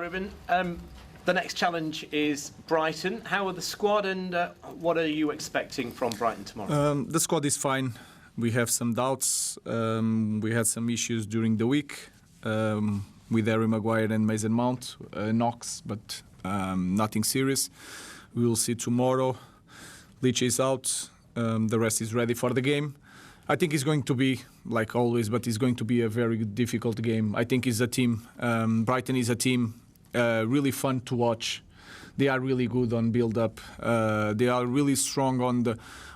Ruben, the next challenge is Brighton. How are the squad and what are you expecting from Brighton tomorrow? The squad is fine. We have some doubts. We had some issues during the week with Harry Maguire and Mason Mount, knocks, but nothing serious. We will see tomorrow. Leach is out. The rest is ready for the game. I think it's going to be, like always, but it's going to be a very difficult game. I think it's a team. Brighton is a team really fun to watch. They are really good on build-up. They are really strong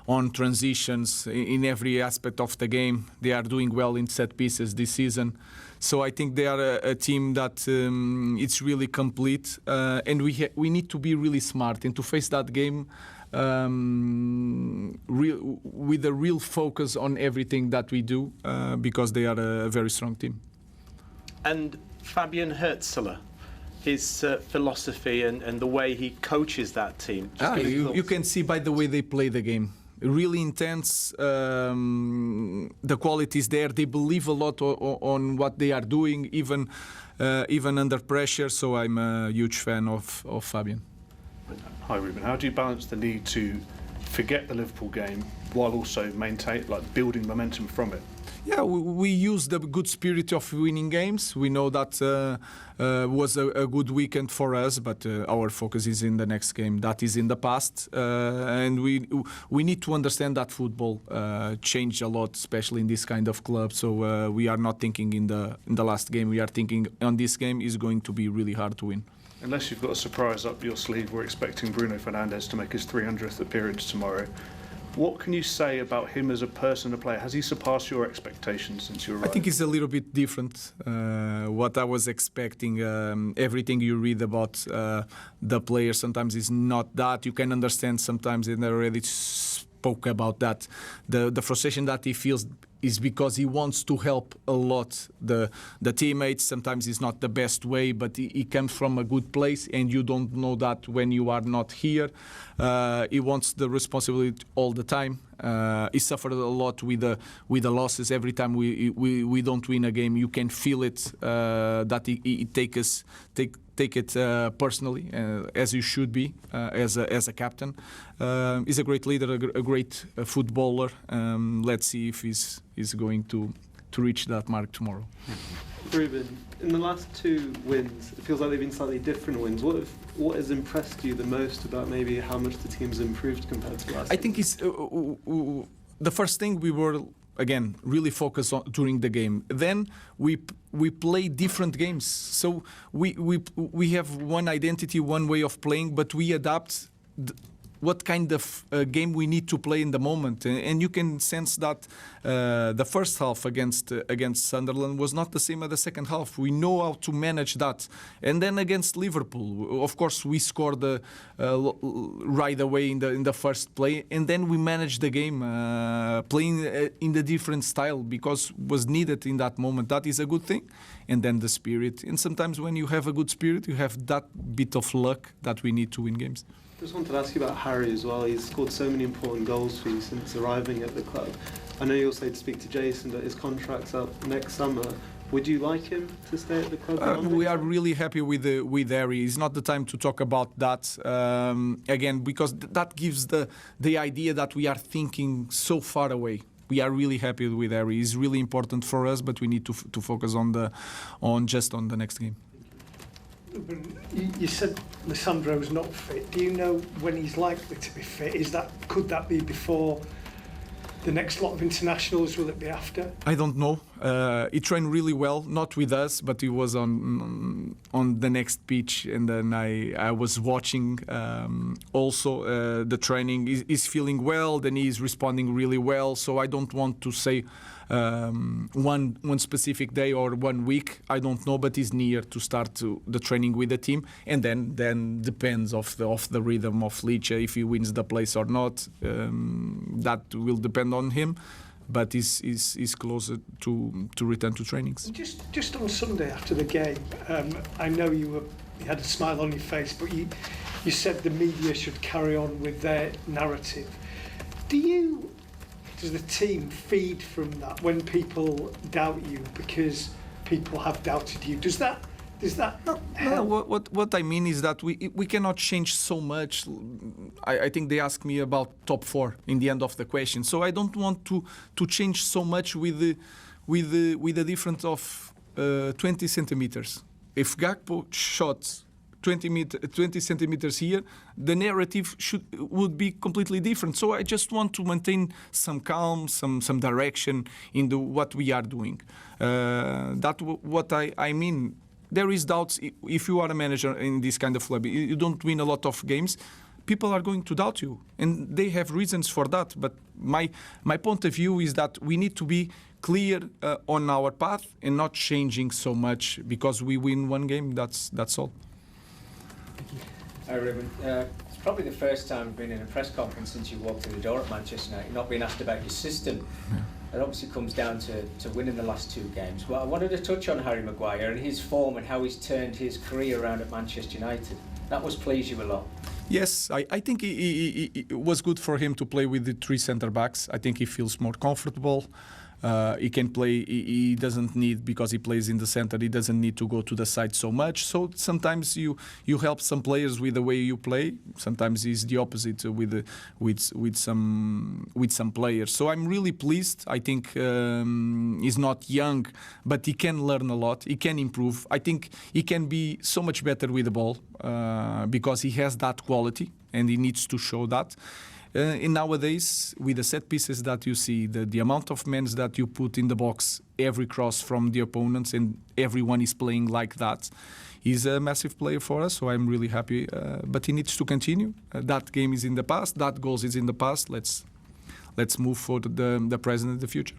on transitions in every aspect of the game. They are doing well in set pieces this season. So I think they are a team that it's really complete. And we need to be really smart and to face that game with a real focus on everything that we do because they are a very strong team. And Fabian Hürzeler, his philosophy and the way he coaches that team. You can see by the way they play the game. Really intense. The quality is there. They believe a lot on what they are doing, even under pressure. So I'm a huge fan of Fabian. Hi Ruben, how do you balance the need to forget the Liverpool game while also maintain, building momentum from it? Yeah, we use the good spirit of winning games. We know that was a good weekend for us, but our focus is in the next game. That is in the past, and we need to understand that football changed a lot, especially in this kind of club. So we are not thinking in the last game. We are thinking on this game is going to be really hard to win. Unless you've got a surprise up your sleeve, we're expecting Bruno Fernandes to make his 300th appearance tomorrow. What can you say about him as a person, a player? Has he surpassed your expectations since you arrived? I think it's a little bit different. What I was expecting, everything you read about the player sometimes is not that. You can understand sometimes, and I already spoke about that. The frustration that he feels is because he wants to help a lot the teammates. Sometimes it's not the best way, but he comes from a good place, and you don't know that when you are not here. He wants the responsibility all the time. He suffered a lot with the losses. Every time we don't win a game, you can feel it that he take it personally, as you should be as a captain. He's a great leader, a great footballer. Let's see if he's going to reach that mark tomorrow. Ruben, in the last two wins, it feels like they've been slightly different wins. What has impressed you the most about maybe how much the team's improved compared to last? I think it's the first thing we were again really focused on during the game. Then we play different games, so we have one identity, one way of playing, but we adapt what kind of game we need to play in the moment, and you can sense that the first half against Sunderland was not the same as the second half. We know how to manage that, and then against Liverpool, of course, we scored right away in the first play, and then we managed the game playing in the different style because was needed in that moment. That is a good thing, and then the spirit. And sometimes when you have a good spirit, you have that bit of luck that we need to win games. I just wanted to ask you about Harry as well. He's scored so many important goals for you since arriving at the club. I know you also had to speak to Jason, but his contract's up next summer. Would you like him to stay at the club? We are really happy with Harry. It's not the time to talk about that again, because that gives the idea that we are thinking so far away. We are really happy with Harry. He's really important for us, but we need to focus on the next game. You said Lisandro's not fit. Do you know when he's likely to be fit? Could that be before the next lot of internationals? Will it be after? I don't know. He trained really well, not with us, but he was on the next pitch, and then I was watching also the training. He's feeling well, then he's responding really well. So I don't want to say one specific day or 1 week. I don't know, but he's near to start the training with the team, and then depends of the rhythm of Leach if he wins the place or not. That will depend on him. But he's closer to return to trainings. Just on Sunday after the game, I know you had a smile on your face, but you said the media should carry on with their narrative. Does the team feed from that when people doubt you because people have doubted you? Does Does that No, help? what I mean is that we cannot change so much. I think they asked me about top 4 in the end of the question, so I don't want to change so much with the difference of 20 centimeters. If Gakpo shot 20 centimeters here, the narrative would be completely different. So I just want to maintain some calm, some direction in what we are doing. That's what I mean. There is doubts. If you are a manager in this kind of club, you don't win a lot of games, people are going to doubt you, and they have reasons for that. But my point of view is that we need to be clear on our path and not changing so much because we win one game. That's all. Hi, Ruben. It's probably the first time I've been in a press conference since you walked through the door at Manchester United, not being asked about your system. It obviously comes down to winning the last 2 games. But I wanted to touch on Harry Maguire and his form and how he's turned his career around at Manchester United. That must please you a lot. Yes, I think it was good for him to play with the 3 centre-backs. I think he feels more comfortable. He can play, he doesn't need, because he plays in the center, he doesn't need to go to the side so much. So sometimes you help some players with the way you play. Sometimes it's the opposite with some players. So I'm really pleased. I think he's not young, but he can learn a lot. He can improve. I think he can be so much better with the ball because he has that quality and he needs to show that. In nowadays, with the set pieces that you see, the amount of men that you put in the box, every cross from the opponents, and everyone is playing like that, he's a massive player for us. So I'm really happy. But he needs to continue. That game is in the past. That goal is in the past. Let's move for the present and the future.